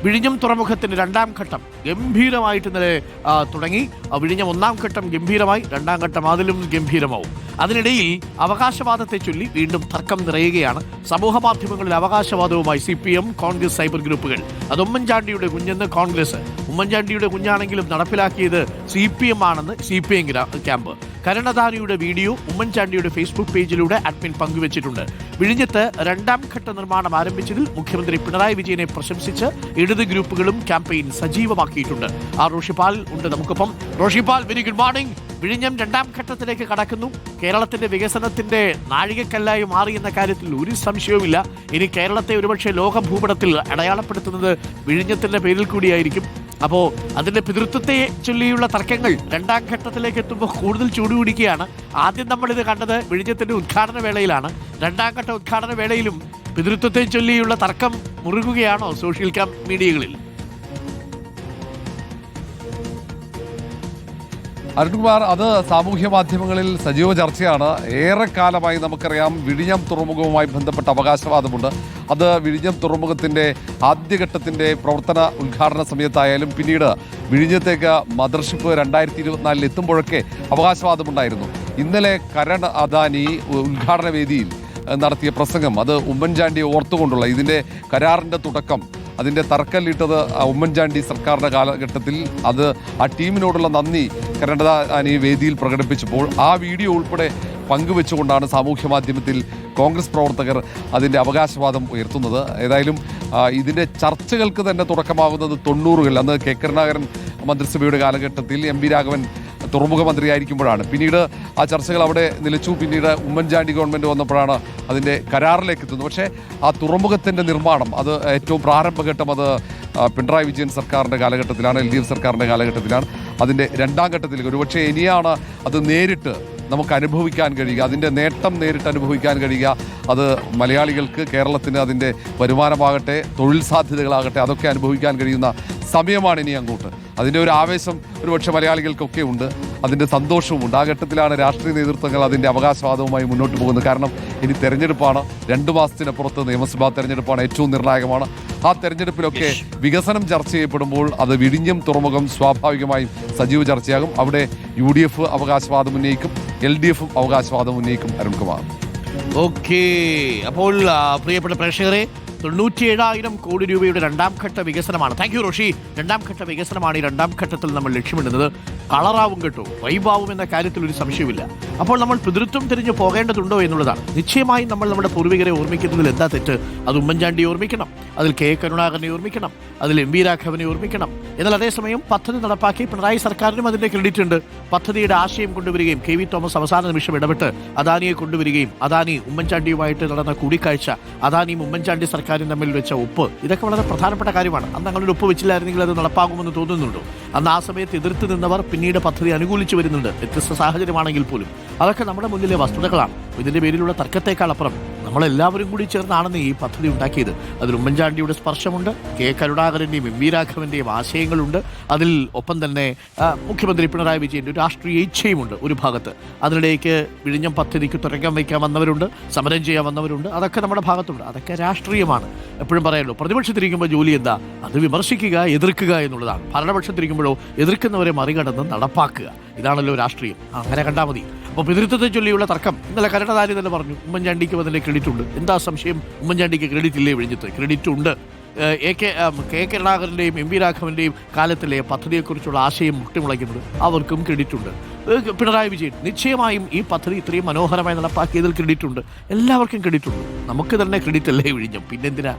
വിഴിഞ്ഞം തുറമുഖത്തിന്റെ രണ്ടാം ഘട്ടം ഗംഭീരമായിട്ട് ഇന്നലെ തുടങ്ങി. വിഴിഞ്ഞം ഒന്നാം ഘട്ടം ഗംഭീരമായി, രണ്ടാം ഘട്ടം അതിലും ഗംഭീരമാവും. അതിനിടയിൽ അവകാശവാദത്തെ ചൊല്ലി വീണ്ടും തർക്കം നിറയുകയാണ്. സമൂഹ മാധ്യമങ്ങളിൽ അവകാശവാദവുമായി CPM, കോൺഗ്രസ് സൈബർ ഗ്രൂപ്പുകൾ. അത് ഉമ്മൻചാണ്ടിയുടെ കുഞ്ഞെന്ന് കോൺഗ്രസ്, ഉമ്മൻചാണ്ടിയുടെ കുഞ്ഞാണെങ്കിലും നടപ്പിലാക്കിയത് CPM ആണെന്ന് CPM ക്യാമ്പ്. കരൺ അദാനിയുടെ വീഡിയോ ഉമ്മൻചാണ്ടിയുടെ ഫേസ്ബുക്ക് പേജിലൂടെ അഡ്മിൻ പങ്കുവച്ചിട്ടുണ്ട്. വിഴിഞ്ഞത്ത് രണ്ടാം ഘട്ട നിർമ്മാണം ആരംഭിച്ചതിൽ മുഖ്യമന്ത്രി പിണറായി വിജയനെ പ്രശംസിച്ച് ഇടത് ഗ്രൂപ്പുകളും ക്യാമ്പയിൻ സജീവമാക്കിയിട്ടുണ്ട്. റോഷിപാൽ ഉണ്ട് നമുക്കൊപ്പം. Roshipal, very good morning. വിഴിഞ്ഞം രണ്ടാം ഘട്ടത്തിലേക്ക് കടക്കുന്നു. കേരളത്തിന്റെ വികസനത്തിന്റെ നാഴികക്കല്ലായി മാറി എന്ന കാര്യത്തിൽ ഒരു സംശയവുമില്ല. ഇനി കേരളത്തെ ഒരുപക്ഷെ ലോക ഭൂപടത്തിൽ അടയാളപ്പെടുത്തുന്നത് വിഴിഞ്ഞത്തിന്റെ പേരിൽ കൂടിയായിരിക്കും. അപ്പോൾ അതിന്റെ പിതൃത്വത്തെ ചൊല്ലിയുള്ള തർക്കങ്ങൾ രണ്ടാം ഘട്ടത്തിലേക്ക് എത്തുമ്പോൾ കൂടുതൽ ചൂടുപിടിക്കുകയാണ്. ആദ്യം നമ്മളിത് കണ്ടത് വിഴിഞ്ഞത്തിന്റെ ഉദ്ഘാടന വേളയിലാണ്. രണ്ടാം ഘട്ട ഉദ്ഘാടന വേളയിലും പിതൃത്വത്തെ ചൊല്ലിയുള്ള തർക്കം മുറുകുകയാണോ സോഷ്യൽ മീഡിയകളിൽ? അരുൺകുമാർ, അത് സാമൂഹ്യ മാധ്യമങ്ങളിൽ സജീവ ചർച്ചയാണ്. ഏറെക്കാലമായി നമുക്കറിയാം വിഴിഞ്ഞം തുറമുഖവുമായി ബന്ധപ്പെട്ട അവകാശവാദമുണ്ട്. അത് വിഴിഞ്ഞം തുറമുഖത്തിൻ്റെ ആദ്യഘട്ടത്തിൻ്റെ പ്രവർത്തന ഉദ്ഘാടന സമയത്തായാലും പിന്നീട് വിഴിഞ്ഞത്തേക്ക് മദർഷിപ്പ് 2024 എത്തുമ്പോഴൊക്കെ അവകാശവാദമുണ്ടായിരുന്നു. ഇന്നലെ കരൺ അദാനി ഉദ്ഘാടന വേദിയിൽ നടത്തിയ പ്രസംഗം, അത് ഉമ്മൻചാണ്ടിയെ ഓർത്തുകൊണ്ടുള്ള ഇതിൻ്റെ കരാറിൻ്റെ തുടക്കം, അതിൻ്റെ തറക്കല്ലിട്ടത് ഉമ്മൻചാണ്ടി സർക്കാരിൻ്റെ കാലഘട്ടത്തിൽ, അത് ആ ടീമിനോടുള്ള നന്ദി കരൺ അദാനി വേദിയിൽ പ്രകടിപ്പിച്ചപ്പോൾ ആ വീഡിയോ ഉൾപ്പെടെ പങ്കുവെച്ചുകൊണ്ടാണ് സാമൂഹ്യ മാധ്യമത്തിൽ കോൺഗ്രസ് പ്രവർത്തകർ അതിൻ്റെ അവകാശവാദം ഉയർത്തുന്നത്. ഏതായാലും ഇതിൻ്റെ ചർച്ചകൾക്ക് തന്നെ തുടക്കമാകുന്നത് 90കളിൽ, അന്ന് കെ കരുണാകരൻ മന്ത്രിസഭയുടെ കാലഘട്ടത്തിൽ MP രാഘവൻ തുറമുഖ മന്ത്രിയായിരിക്കുമ്പോഴാണ്. പിന്നീട് ആ ചർച്ചകൾ അവിടെ നിലച്ചു. പിന്നീട് ഉമ്മൻചാണ്ടി ഗവൺമെൻറ് വന്നപ്പോഴാണ് അതിൻ്റെ കരാറിലേക്ക് എത്തുന്നത്. പക്ഷേ ആ തുറമുഖത്തിൻ്റെ നിർമ്മാണം, അത് ഏറ്റവും പ്രാരംഭഘട്ടം അത് പിണറായി വിജയൻ സർക്കാരിൻ്റെ കാലഘട്ടത്തിലാണ്, LDF സർക്കാരിൻ്റെ കാലഘട്ടത്തിലാണ്. അതിൻ്റെ രണ്ടാം ഘട്ടത്തിലേക്ക് ഒരുപക്ഷെ ഇനിയാണ് അത് നേരിട്ട് നമുക്ക് അനുഭവിക്കാൻ കഴിയുക, അതിൻ്റെ നേട്ടം നേരിട്ട് അനുഭവിക്കാൻ കഴിയുക. അത് മലയാളികൾക്ക്, കേരളത്തിന് അതിൻ്റെ വരുമാനമാകട്ടെ, തൊഴിൽ സാധ്യതകളാകട്ടെ, അതൊക്കെ അനുഭവിക്കാൻ കഴിയുന്ന സമയമാണ് ഇനി അങ്ങോട്ട്. അതിൻ്റെ ഒരു ആവേശം ഒരുപക്ഷെ മലയാളികൾക്കൊക്കെ ഉണ്ട്, അതിൻ്റെ സന്തോഷവുമുണ്ട്. ആ ഘട്ടത്തിലാണ് രാഷ്ട്രീയ നേതൃത്വങ്ങൾ അതിൻ്റെ അവകാശവാദവുമായി മുന്നോട്ട് പോകുന്നത്. കാരണം ഇനി തെരഞ്ഞെടുപ്പാണ്, 2 മാസത്തിനപ്പുറത്ത് നിയമസഭാ തെരഞ്ഞെടുപ്പാണ്, ഏറ്റവും നിർണായകമാണ്. ആ തെരഞ്ഞെടുപ്പിലൊക്കെ വികസനം ചർച്ച ചെയ്യപ്പെടുമ്പോൾ അത് വിഴിഞ്ഞം തുറമുഖം സ്വാഭാവികമായും സജീവ ചർച്ചയാകും. അവിടെ UDF അവകാശവാദം ഉന്നയിക്കും, LDF അവകാശവാദം ഉന്നയിക്കും. അരുൺകുമാർ, ഓക്കെ. അപ്പോൾ പ്രിയപ്പെട്ട പ്രേക്ഷകരെ, 97,000 കോടി രൂപയുടെ രണ്ടാം ഘട്ട വികസനമാണ്. Thank you Roshi. രണ്ടാം ഘട്ട വികസനമാണ് ഈ രണ്ടാം ഘട്ടത്തിൽ നമ്മൾ ലക്ഷ്യമിടുന്നത്. കളറാവും കേട്ടോ, വൈബാവും എന്ന കാര്യത്തിൽ ഒരു സംശയമില്ല. അപ്പോൾ നമ്മൾ പിതൃത്വം തിരിഞ്ഞു പോകേണ്ടതുണ്ടോ എന്നുള്ളതാണ്. നിശ്ചയമായും നമ്മൾ നമ്മുടെ പൂർവികരെ ഓർമ്മിക്കുന്നതിൽ എന്താ തെറ്റ്? അത് ഉമ്മൻചാണ്ടിയെ ഓർമ്മിക്കണം, അതിൽ കെ കരുണാകരനെ ഓർമ്മിക്കണം, അതിൽ MP രാഘവനെ ഓർമ്മിക്കണം. എന്നാൽ അതേസമയം പദ്ധതി നടപ്പാക്കി പിണറായി സർക്കാരിനും അതിൻ്റെ ക്രെഡിറ്റ് ഉണ്ട്. പദ്ധതിയുടെ ആശയം കൊണ്ടുവരികയും KV തോമസ് അവസാന നിമിഷം ഇടപെട്ട് അദാനിയെ കൊണ്ടുവരികയും അദാനി ഉമ്മൻചാണ്ടിയുമായിട്ട് നടന്ന കൂടിക്കാഴ്ച, അദാനിയും ഉമ്മൻചാണ്ടി സർക്കാരും തമ്മിൽ വെച്ച ഒപ്പ്, ഇതൊക്കെ വളരെ പ്രധാനപ്പെട്ട കാര്യമാണ്. അന്ന് അങ്ങനെ ഒപ്പ് വെച്ചില്ലായിരുന്നെങ്കിൽ അത് നടപ്പാകുമെന്ന് തോന്നുന്നുണ്ടോ? അന്ന് ആ സമയത്ത് എതിർത്ത് നിന്നവർ പിന്നീട് പദ്ധതി അനുകൂലിച്ചു വരുന്നുണ്ട്, വ്യത്യസ്ത സാഹചര്യമാണെങ്കിൽ പോലും. അതൊക്കെ നമ്മുടെ മുന്നിലെ വസ്തുതകളാണ്. ഇതിൻ്റെ പേരിലുള്ള തർക്കത്തേക്കാൾ അപ്പുറം നമ്മളെല്ലാവരും കൂടി ചേർന്നാണെന്ന് ഈ പദ്ധതി ഉണ്ടാക്കിയത്. അതിൽ ഉമ്മൻചാണ്ടിയുടെ സ്പർശമുണ്ട്, കെ കരുണാകരൻ്റെയും MP രാഘവൻ്റെയും ആശയങ്ങളുണ്ട്. അതിൽ ഒപ്പം തന്നെ മുഖ്യമന്ത്രി പിണറായി വിജയൻ്റെ രാഷ്ട്രീയ ഇച്ഛയുമുണ്ട് ഒരു ഭാഗത്ത്. അതിനിടയ്ക്ക് വിഴിഞ്ഞം പദ്ധതിക്ക് തുരങ്കം വയ്ക്കാൻ വന്നവരുണ്ട്, സമരം ചെയ്യാൻ വന്നവരുണ്ട്. അതൊക്കെ നമ്മുടെ ഭാഗത്തുണ്ട്. അതൊക്കെ രാഷ്ട്രീയമാണ്. എപ്പോഴും പറയാമല്ലോ, പ്രതിപക്ഷത്തിരിക്കുമ്പോൾ ജോലി എന്താ? അത് വിമർശിക്കുക, എതിർക്കുക എന്നുള്ളതാണ്. ഭരണപക്ഷത്തിരിക്കുമ്പോഴോ എതിർക്കുന്നവരെ മറികടന്ന് നടപ്പാക്കുക. ഇതാണല്ലോ രാഷ്ട്രീയം. അങ്ങനെ കണ്ടാൽ മതി. അപ്പോൾ പിതൃത്വത്തെ ചൊല്ലിയുള്ള തർക്കം ഇന്നലെ കരൺ അദാനി തന്നെ പറഞ്ഞു, ഉമ്മൻചാണ്ടിക്ക് അതിൻ്റെ ക്രെഡിറ്റ് ഉണ്ട്. എന്താ സംശയം? ഉമ്മൻചാണ്ടിക്ക് ക്രെഡിറ്റ് ഇല്ലേ? വിഴിഞ്ഞത്ത് ക്രെഡിറ്റ് ഉണ്ട്. കെ കരുണാകരൻ്റെയും MP രാഘവൻ്റെയും കാലത്തിലെ പദ്ധതിയെക്കുറിച്ചുള്ള ആശയം മുട്ടിമുളയ്ക്കുന്നത് അവർക്കും ക്രെഡിറ്റ് ഉണ്ട്. പിണറായി വിജയൻ നിശ്ചയമായും ഈ പദ്ധതി ഇത്രയും മനോഹരമായി നടപ്പാക്കിയതിൽ ക്രെഡിറ്റ് ഉണ്ട്. എല്ലാവർക്കും ക്രെഡിറ്റ് ഉണ്ട്. നമുക്ക് തന്നെ ക്രെഡിറ്റ് അല്ലേ വിഴിഞ്ഞം? പിന്നെന്തിനാ?